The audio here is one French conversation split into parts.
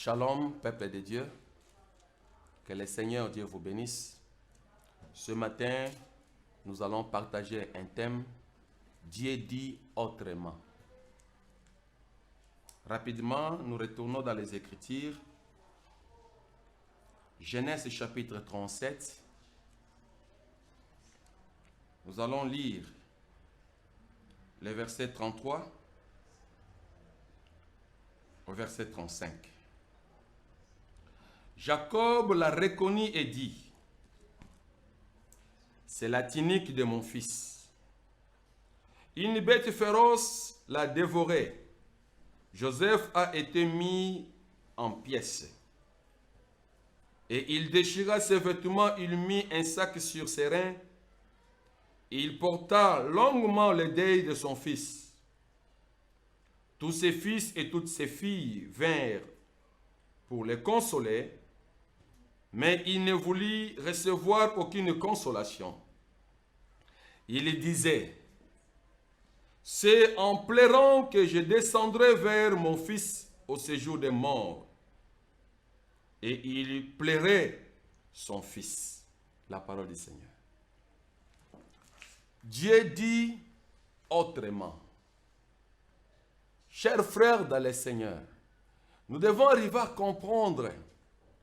Shalom, peuple de Dieu. Que le Seigneur Dieu vous bénisse. Ce matin, nous allons partager un thème, Dieu dit autrement. Rapidement, nous retournons dans les Écritures. Genèse chapitre 37. Nous allons lire les versets 33 au verset 35. Jacob l'a reconnu et dit, « C'est la tunique de mon fils. Une bête féroce l'a dévoré. Joseph a été mis en pièces. Et il déchira ses vêtements, il mit un sac sur ses reins. Et il porta longuement le deuil de son fils. Tous ses fils et toutes ses filles vinrent pour le consoler, mais il ne voulut recevoir aucune consolation. Il disait, « C'est en pleurant que je descendrai vers mon fils au séjour des morts. » Et il plairait son fils. La parole du Seigneur. Dieu dit autrement. Chers frères dans le Seigneur, nous devons arriver à comprendre,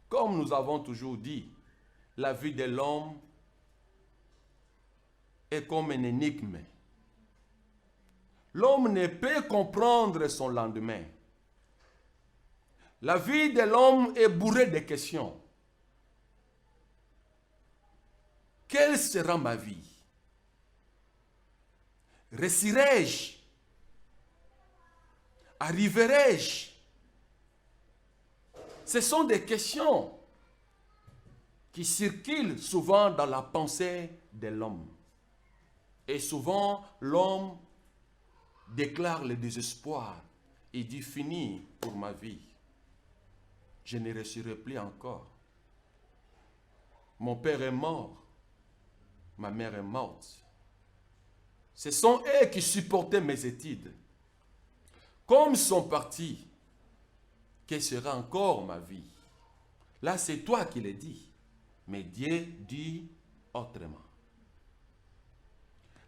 comme nous avons toujours dit, la vie de l'homme est comme une énigme. L'homme ne peut comprendre son lendemain. La vie de l'homme est bourrée de questions. Quelle sera ma vie? Réussirai-je? Arriverai-je? Ce sont des questions qui circulent souvent dans la pensée de l'homme. Et souvent, l'homme déclare le désespoir. Il dit, fini pour ma vie. Je ne réussirai plus encore. Mon père est mort. Ma mère est morte. Ce sont eux qui supportaient mes études. Comme ils sont partis, quelle sera encore ma vie? Là, c'est toi qui le dis. Mais Dieu dit autrement.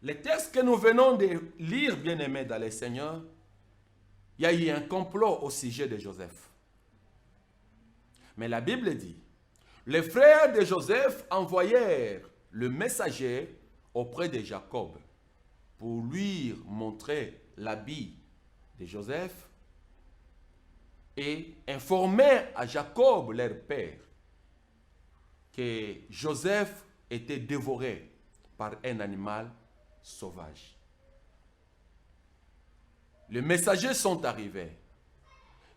Le texte que nous venons de lire, bien-aimés dans le Seigneur, il y a eu un complot au sujet de Joseph. Mais la Bible dit, les frères de Joseph envoyèrent le messager auprès de Jacob pour lui montrer l'habit de Joseph et informer à Jacob, leur père, que Joseph était dévoré par un animal sauvage. Les messagers sont arrivés.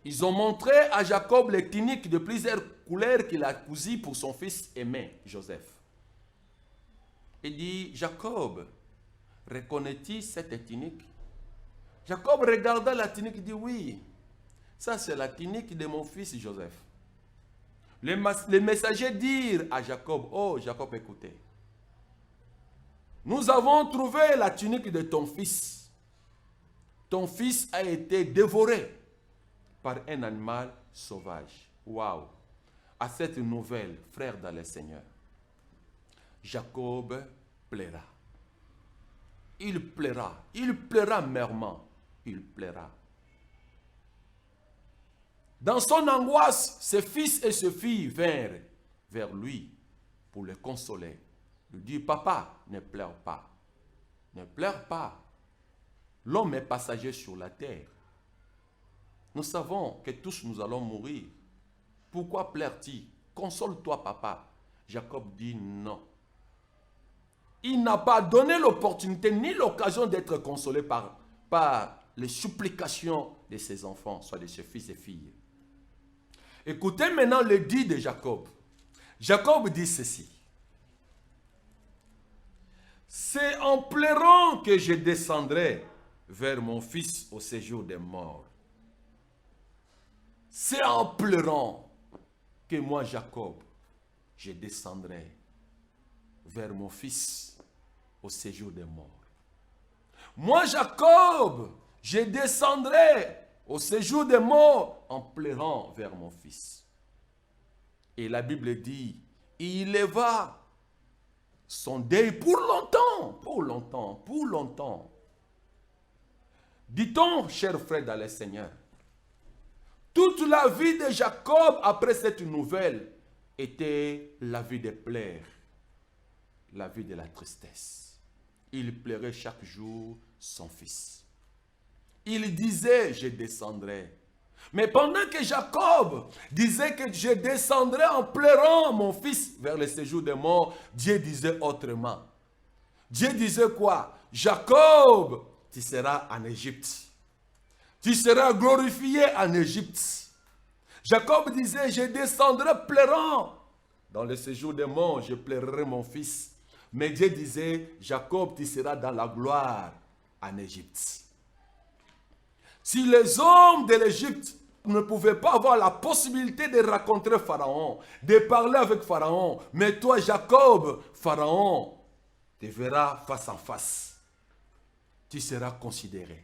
Ils ont montré à Jacob les tuniques de plusieurs couleurs qu'il a cousues pour son fils aimé, Joseph. Il dit, Jacob, reconnais-tu cette tunique? Jacob regarda la tunique et dit, oui, ça c'est la tunique de mon fils Joseph. Les messagers dirent à Jacob, oh Jacob, écoutez, nous avons trouvé la tunique de ton fils. Ton fils a été dévoré par un animal sauvage. Waouh! À cette nouvelle, frère dans le Seigneur, Jacob plaira. Il plaira amèrement, il plaira. Dans son angoisse, ses fils et ses filles vinrent vers lui pour le consoler. Il dit, papa, ne pleure pas. Ne pleure pas. L'homme est passager sur la terre. Nous savons que tous nous allons mourir. Pourquoi pleures-tu? Console-toi, papa. Jacob dit non. Il n'a pas donné l'opportunité ni l'occasion d'être consolé par les supplications de ses enfants, soit de ses fils et filles. Écoutez maintenant le dit de Jacob. Jacob dit ceci. C'est en pleurant que je descendrai vers mon fils au séjour des morts. C'est en pleurant que moi, Jacob, je descendrai vers mon fils au séjour des morts. Moi, Jacob, je descendrai au séjour des morts, en pleurant vers mon fils. Et la Bible dit, il éleva son deuil pour longtemps, pour longtemps, pour longtemps. Dit-on, chers frères dans le Seigneur, toute la vie de Jacob après cette nouvelle était la vie des pleurs, la vie de la tristesse. Il pleurait chaque jour son fils. Il disait, je descendrai. Mais pendant que Jacob disait que je descendrai en pleurant mon fils vers le séjour des morts, Dieu disait autrement. Dieu disait quoi? Jacob, tu seras en Égypte. Tu seras glorifié en Égypte. Jacob disait, je descendrai pleurant. Dans le séjour des morts, je pleurerai mon fils. Mais Dieu disait, Jacob, tu seras dans la gloire en Égypte. Si les hommes de l'Égypte ne pouvaient pas avoir la possibilité de rencontrer Pharaon, de parler avec Pharaon, mais toi, Jacob, Pharaon te verra face en face. Tu seras considéré.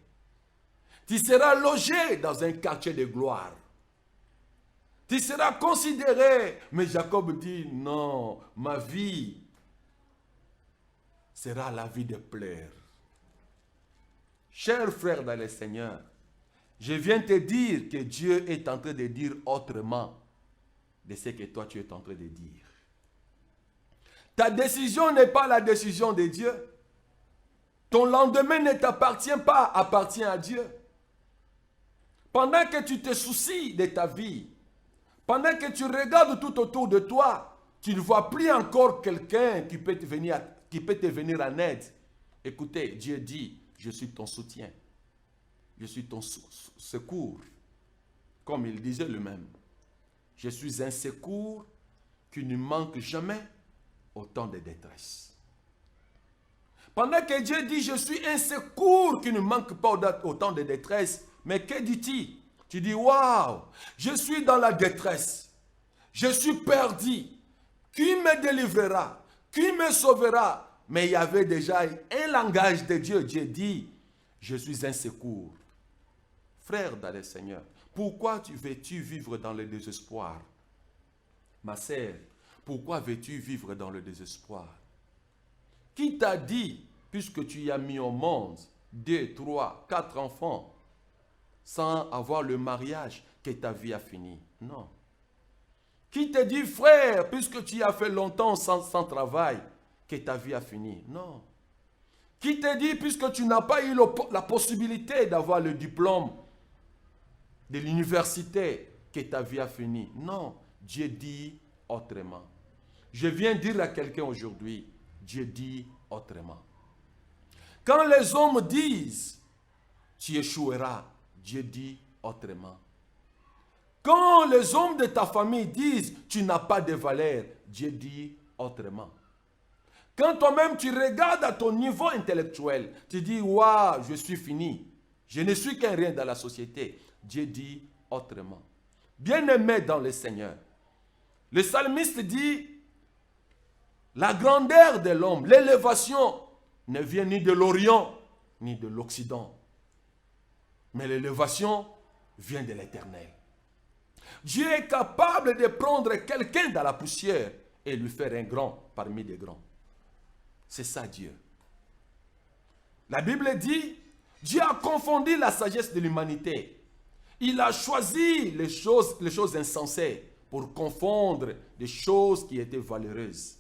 Tu seras logé dans un quartier de gloire. Tu seras considéré. Mais Jacob dit, non, ma vie sera la vie de pleurs. Chers frères dans le Seigneur, je viens te dire que Dieu est en train de dire autrement de ce que toi tu es en train de dire. Ta décision n'est pas la décision de Dieu. Ton lendemain ne t'appartient pas, appartient à Dieu. Pendant que tu te soucies de ta vie, pendant que tu regardes tout autour de toi, tu ne vois plus encore quelqu'un qui peut te venir en aide. Écoutez, Dieu dit, je suis ton soutien. Je suis ton secours. Comme il disait lui-même. Je suis un secours qui ne manque jamais au temps de détresse. Pendant que Dieu dit, je suis un secours qui ne manque pas au temps de détresse, mais que dit-il? Tu dis, waouh, je suis dans la détresse. Je suis perdu. Qui me délivrera? Qui me sauvera? Mais il y avait déjà un langage de Dieu. Dieu dit, je suis un secours. Frère dans le Seigneur, pourquoi veux-tu vivre dans le désespoir? Ma sœur, pourquoi veux-tu vivre dans le désespoir? Qui t'a dit, puisque tu y as mis au monde 2, 3, 4 enfants, sans avoir le mariage, que ta vie a fini? Non. Qui te dit, frère, puisque tu as fait longtemps sans travail, que ta vie a fini? Non. Qui te dit, puisque tu n'as pas eu la possibilité d'avoir le diplôme de l'université, que ta vie a fini? Non. Dieu dit autrement. Je viens dire à quelqu'un aujourd'hui, Dieu dit autrement. Quand les hommes disent, tu échoueras, Dieu dit autrement. Quand les hommes de ta famille disent, tu n'as pas de valeur, Dieu dit autrement. Quand toi-même tu regardes à ton niveau intellectuel, tu dis, waouh, je suis fini. Je ne suis qu'un rien dans la société. Dieu dit autrement. Bien-aimé dans le Seigneur, le psalmiste dit, la grandeur de l'homme, l'élévation, ne vient ni de l'Orient, ni de l'Occident. Mais l'élévation vient de l'Éternel. Dieu est capable de prendre quelqu'un dans la poussière et lui faire un grand parmi les grands. C'est ça Dieu. La Bible dit, Dieu a confondu la sagesse de l'humanité. Il a choisi les choses insensées pour confondre des choses qui étaient valeureuses.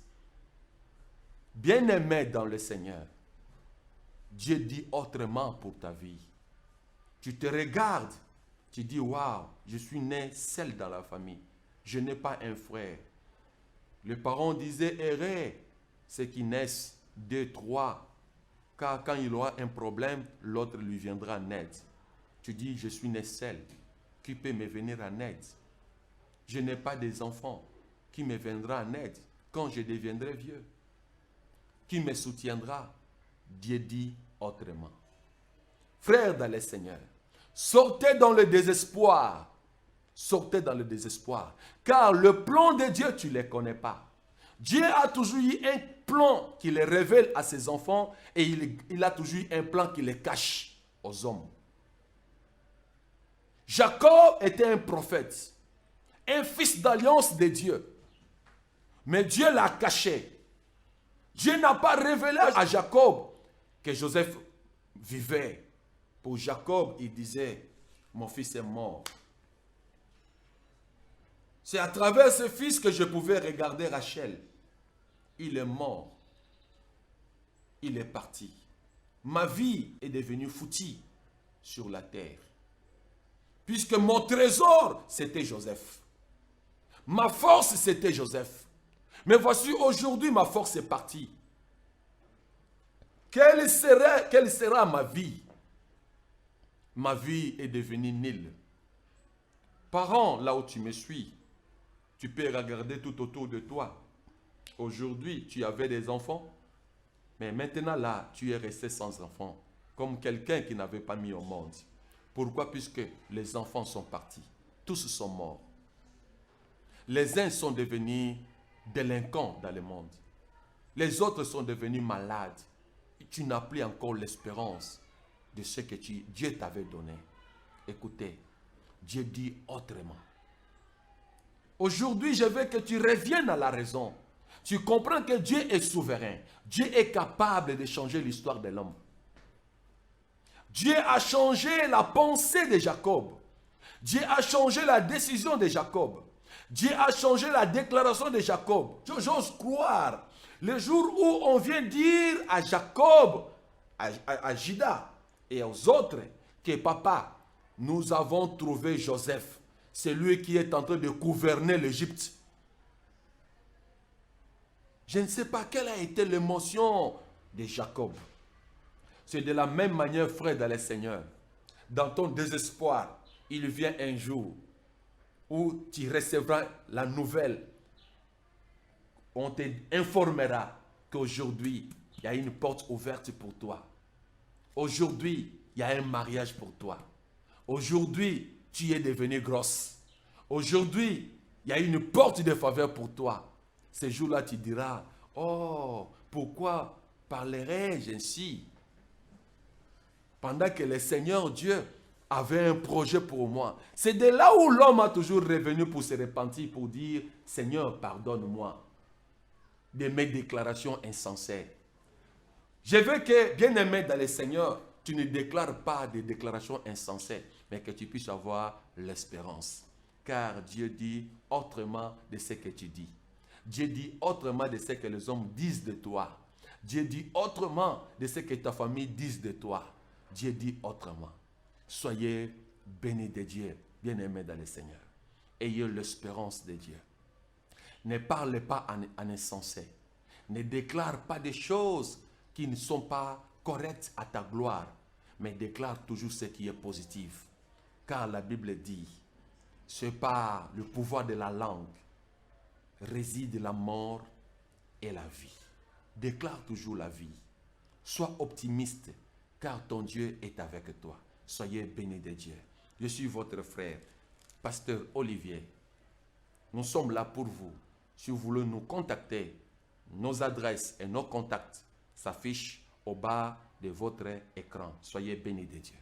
Bien-aimé dans le Seigneur, Dieu dit autrement pour ta vie. Tu te regardes, tu dis, waouh, je suis né seul dans la famille. Je n'ai pas un frère. Les parents disaient, errez, ceux qui naissent 2, 3, car quand il aura un problème, l'autre lui viendra en aide. Tu dis, je suis né seul. Qui peut me venir en aide? Je n'ai pas des enfants. Qui me viendra en aide quand je deviendrai vieux? Qui me soutiendra? Dieu dit autrement. Frères dans le Seigneur, sortez dans le désespoir. Sortez dans le désespoir. Car le plan de Dieu, tu ne les connais pas. Dieu a toujours eu un plan qui les révèle à ses enfants et il a toujours eu un plan qui les cache aux hommes. Jacob était un prophète, un fils d'alliance de Dieu. Mais Dieu l'a caché. Dieu n'a pas révélé à Jacob que Joseph vivait. Pour Jacob, il disait, mon fils est mort. C'est à travers ce fils que je pouvais regarder Rachel. Il est mort. Il est parti. Ma vie est devenue foutie sur la terre. Puisque mon trésor, c'était Joseph. Ma force, c'était Joseph. Mais voici aujourd'hui, ma force est partie. Quelle sera ma vie? Ma vie est devenue nulle. Parents, là où tu me suis, tu peux regarder tout autour de toi. Aujourd'hui, tu avais des enfants, mais maintenant là, tu es resté sans enfants, comme quelqu'un qui n'avait pas mis au monde. Pourquoi? Puisque les enfants sont partis. Tous sont morts. Les uns sont devenus délinquants dans le monde. Les autres sont devenus malades. Tu n'as plus encore l'espérance de ce que Dieu t'avait donné. Écoutez, Dieu dit autrement. Aujourd'hui, je veux que tu reviennes à la raison. Tu comprends que Dieu est souverain. Dieu est capable de changer l'histoire de l'homme. Dieu a changé la pensée de Jacob. Dieu a changé la décision de Jacob. Dieu a changé la déclaration de Jacob. J'ose croire. Le jour où on vient dire à Jacob, à Judas et aux autres que papa, nous avons trouvé Joseph. C'est lui qui est en train de gouverner l'Égypte. Je ne sais pas quelle a été l'émotion de Jacob. C'est de la même manière, frère dans le Seigneur. Dans ton désespoir, il vient un jour où tu recevras la nouvelle. On t'informera qu'aujourd'hui, il y a une porte ouverte pour toi. Aujourd'hui, il y a un mariage pour toi. Aujourd'hui, tu es devenue grosse. Aujourd'hui, il y a une porte de faveur pour toi. Ce jour-là, tu diras, oh, pourquoi parlerais-je ainsi? Pendant que le Seigneur Dieu avait un projet pour moi. C'est de là où l'homme a toujours revenu pour se repentir, pour dire, Seigneur, pardonne-moi de mes déclarations insensées. Je veux que, bien-aimé dans le Seigneur, tu ne déclares pas des déclarations insensées, mais que tu puisses avoir l'espérance. Car Dieu dit autrement de ce que tu dis. Dieu dit autrement de ce que les hommes disent de toi. Dieu dit autrement de ce que ta famille dit de toi. Dieu dit autrement. Soyez bénis de Dieu, bien-aimés dans le Seigneur. Ayez l'espérance de Dieu. Ne parlez pas en insensé. Ne déclare pas des choses qui ne sont pas correctes à ta gloire, mais déclare toujours ce qui est positif. Car la Bible dit, c'est par le pouvoir de la langue réside la mort et la vie. Déclare toujours la vie. Sois optimiste, car ton Dieu est avec toi. Soyez bénis de Dieu. Je suis votre frère, pasteur Olivier. Nous sommes là pour vous. Si vous voulez nous contacter, nos adresses et nos contacts s'affichent au bas de votre écran. Soyez bénis de Dieu.